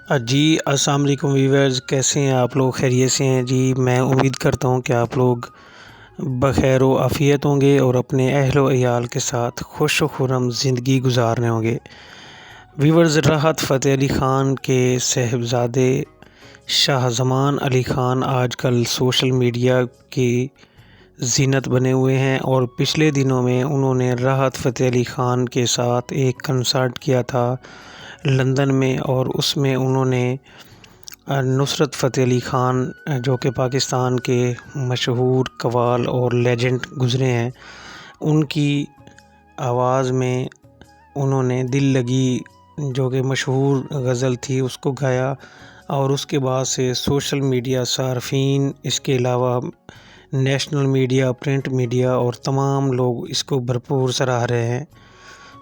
جی السلام علیکم ویورز، کیسے ہیں آپ لوگ؟ خیریت سے ہیں؟ جی میں امید کرتا ہوں کہ آپ لوگ بخیر و عافیت ہوں گے اور اپنے اہل و عیال کے ساتھ خوش و خرم زندگی گزار رہے ہوں گے۔ ویورز، راحت فتح علی خان کے صاحبزادے شاہ زمان علی خان آج کل سوشل میڈیا کی زینت بنے ہوئے ہیں، اور پچھلے دنوں میں انہوں نے راحت فتح علی خان کے ساتھ ایک کنسرٹ کیا تھا لندن میں، اور اس میں انہوں نے نصرت فتح علی خان جو کہ پاکستان کے مشہور قوال اور لیجنڈ گزرے ہیں، ان کی آواز میں انہوں نے دل لگی جو کہ مشہور غزل تھی اس کو گایا، اور اس کے بعد سے سوشل میڈیا صارفین، اس کے علاوہ نیشنل میڈیا، پرنٹ میڈیا اور تمام لوگ اس کو بھرپور سراہ رہے ہیں۔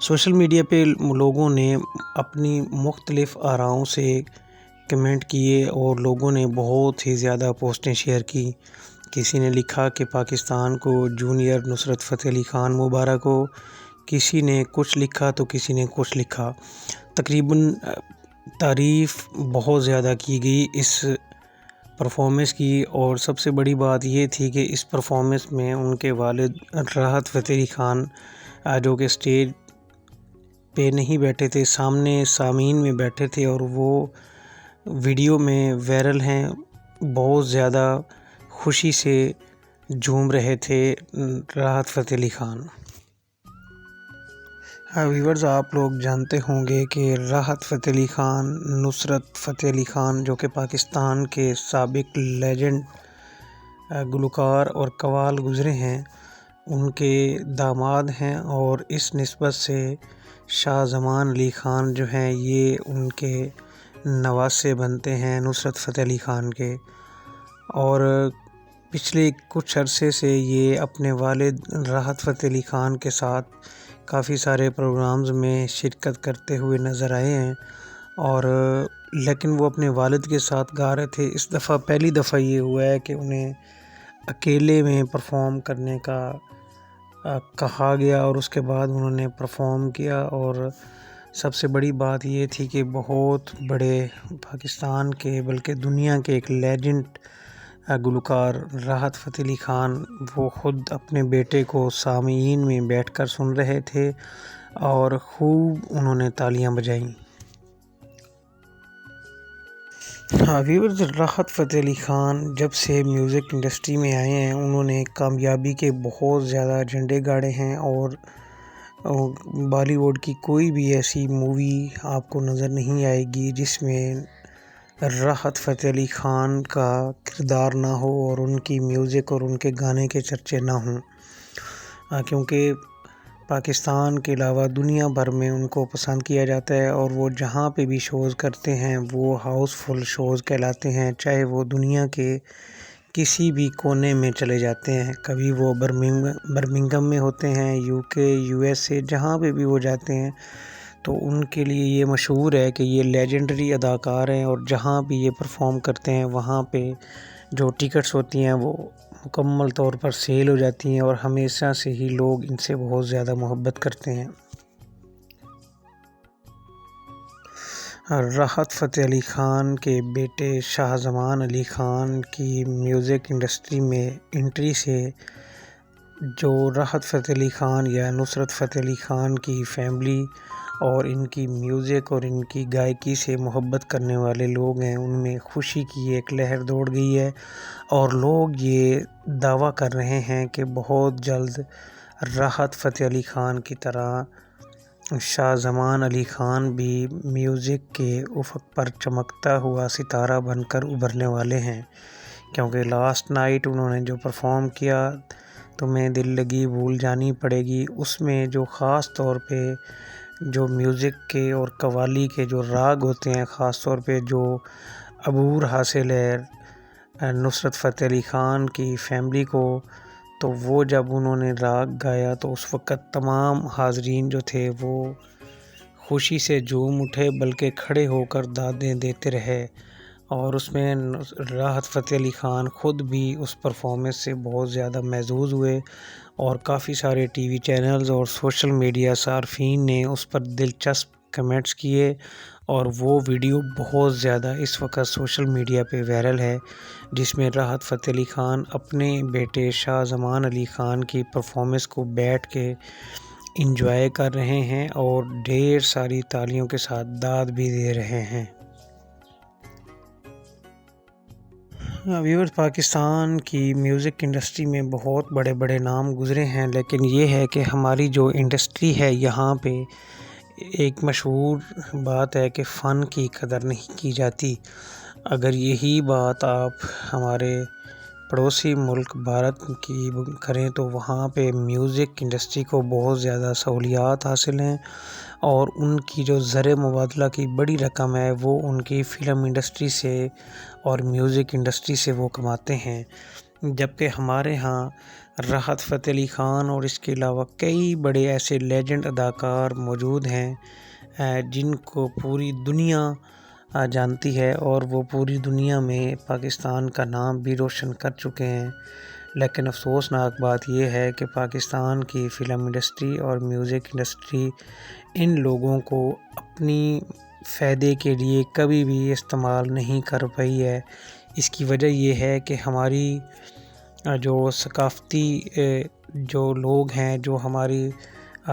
سوشل میڈیا پہ لوگوں نے اپنی مختلف آراؤں سے کمنٹ کیے اور لوگوں نے بہت ہی زیادہ پوسٹیں شیئر کی۔ کسی نے لکھا کہ پاکستان کو جونیئر نصرت فتح علی خان مبارک ہو، کسی نے کچھ لکھا تو کسی نے کچھ لکھا۔ تقریباً تعریف بہت زیادہ کی گئی اس پرفارمنس کی، اور سب سے بڑی بات یہ تھی کہ اس پرفارمنس میں ان کے والد راحت فتح علی خان جو کہ اسٹیج پہ نہیں بیٹھے تھے، سامنے سامعین میں بیٹھے تھے، اور وہ ویڈیو میں وائرل ہیں، بہت زیادہ خوشی سے جھوم رہے تھے راحت فتح علی خان۔ ویورز، آپ لوگ جانتے ہوں گے کہ راحت فتح علی خان، نصرت فتح علی خان جو کہ پاکستان کے سابق لیجنڈ گلوکار اور قوال گزرے ہیں، ان کے داماد ہیں، اور اس نسبت سے شاہ زمان علی خان جو ہیں یہ ان کے نواسے بنتے ہیں نصرت فتح علی خان کے، اور پچھلے کچھ عرصے سے یہ اپنے والد راحت فتح علی خان کے ساتھ کافی سارے پروگرامز میں شرکت کرتے ہوئے نظر آئے ہیں، اور لیکن وہ اپنے والد کے ساتھ گا رہے تھے۔ اس دفعہ پہلی دفعہ یہ ہوا ہے کہ انہیں اکیلے میں پرفارم کرنے کا کہا گیا، اور اس کے بعد انہوں نے پرفارم کیا، اور سب سے بڑی بات یہ تھی کہ بہت بڑے پاکستان کے بلکہ دنیا کے ایک لیجنڈ گلوکار راحت فتح علی خان وہ خود اپنے بیٹے کو سامعین میں بیٹھ کر سن رہے تھے، اور خوب انہوں نے تالیاں بجائیں۔ ویورز، راحت فتح علی خان جب سے میوزک انڈسٹری میں آئے ہیں، انہوں نے کامیابی کے بہت زیادہ جھنڈے گاڑے ہیں، اور بالی ووڈ کی کوئی بھی ایسی مووی آپ کو نظر نہیں آئے گی جس میں راحت فتح علی خان کا کردار نہ ہو اور ان کی میوزک اور ان کے گانے کے چرچے نہ ہوں، کیونکہ پاکستان کے علاوہ دنیا بھر میں ان کو پسند کیا جاتا ہے، اور وہ جہاں پہ بھی شوز کرتے ہیں وہ ہاؤس فل شوز کہلاتے ہیں، چاہے وہ دنیا کے کسی بھی کونے میں چلے جاتے ہیں۔ کبھی وہ برمنگھم میں ہوتے ہیں، UK، USA، جہاں پہ بھی وہ جاتے ہیں تو ان کے لیے یہ مشہور ہے کہ یہ لیجنڈری اداکار ہیں، اور جہاں بھی یہ پرفارم کرتے ہیں وہاں پہ جو ٹکٹس ہوتی ہیں وہ مکمل طور پر سیل ہو جاتی ہیں، اور ہمیشہ سے ہی لوگ ان سے بہت زیادہ محبت کرتے ہیں۔ راحت فتح علی خان کے بیٹے شاہ زمان علی خان کی میوزک انڈسٹری میں انٹری سے جو راحت فتح علی خان یا نصرت فتح علی خان کی فیملی اور ان کی میوزک اور ان کی گائیکی سے محبت کرنے والے لوگ ہیں، ان میں خوشی کی ایک لہر دوڑ گئی ہے، اور لوگ یہ دعویٰ کر رہے ہیں کہ بہت جلد راحت فتح علی خان کی طرح شاہ زمان علی خان بھی میوزک کے افق پر چمکتا ہوا ستارہ بن کر ابھرنے والے ہیں، کیونکہ لاسٹ نائٹ انہوں نے جو پرفارم کیا تمہیں دل لگی بھول جانی پڑے گی، اس میں جو خاص طور پہ جو میوزک کے اور قوالی کے جو راگ ہوتے ہیں، خاص طور پہ جو عبور حاصل ہے نصرت فتح علی خان کی فیملی کو، تو وہ جب انہوں نے راگ گایا تو اس وقت تمام حاضرین جو تھے وہ خوشی سے جھوم اٹھے، بلکہ کھڑے ہو کر دادیں دیتے رہے، اور اس میں راحت فتح علی خان خود بھی اس پرفارمنس سے بہت زیادہ محظوظ ہوئے، اور کافی سارے ٹی وی چینلز اور سوشل میڈیا صارفین نے اس پر دلچسپ کمنٹس کیے، اور وہ ویڈیو بہت زیادہ اس وقت سوشل میڈیا پہ وائرل ہے، جس میں راحت فتح علی خان اپنے بیٹے شاہ زمان علی خان کی پرفارمنس کو بیٹھ کے انجوائے کر رہے ہیں اور ڈھیر ساری تالیوں کے ساتھ داد بھی دے رہے ہیں۔ ویورز، پاکستان کی میوزک انڈسٹری میں بہت بڑے بڑے نام گزرے ہیں، لیکن یہ ہے کہ ہماری جو انڈسٹری ہے یہاں پہ ایک مشہور بات ہے کہ فن کی قدر نہیں کی جاتی۔ اگر یہی بات آپ ہمارے پڑوسی ملک بھارت کی کریں تو وہاں پہ میوزک انڈسٹری کو بہت زیادہ سہولیات حاصل ہیں، اور ان کی جو زر مبادلہ کی بڑی رقم ہے وہ ان کی فلم انڈسٹری سے اور میوزک انڈسٹری سے وہ کماتے ہیں، جبکہ ہمارے ہاں راحت فتح علی خان اور اس کے علاوہ کئی بڑے ایسے لیجنڈ اداکار موجود ہیں جن کو پوری دنیا جانتی ہے، اور وہ پوری دنیا میں پاکستان کا نام بھی روشن کر چکے ہیں۔ لیکن افسوسناک بات یہ ہے کہ پاکستان کی فلم انڈسٹری اور میوزک انڈسٹری ان لوگوں کو اپنی فائدے کے لیے کبھی بھی استعمال نہیں کر پائی ہے۔ اس کی وجہ یہ ہے کہ ہماری جو ثقافتی جو لوگ ہیں، جو ہماری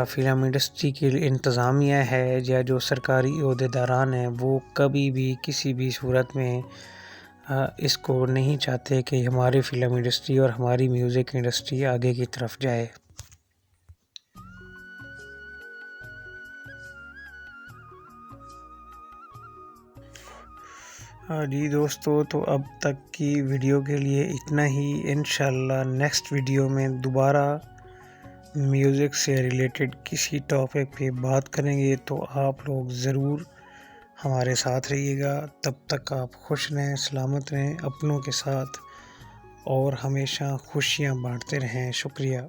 فلم انڈسٹری کی انتظامیہ ہے یا جو سرکاری عہدیداران ہیں، وہ کبھی بھی کسی بھی صورت میں اس کو نہیں چاہتے کہ ہماری فلم انڈسٹری اور ہماری میوزک انڈسٹری آگے کی طرف جائے۔ جی دوستو، تو اب تک کی ویڈیو کے لیے اتنا ہی۔ انشاءاللہ نیکسٹ ویڈیو میں دوبارہ میوزک سے ریلیٹڈ کسی ٹاپک پہ بات کریں گے، تو آپ لوگ ضرور ہمارے ساتھ رہیے گا۔ تب تک آپ خوش رہیں، سلامت رہیں اپنوں کے ساتھ، اور ہمیشہ خوشیاں بانٹتے رہیں۔ شکریہ۔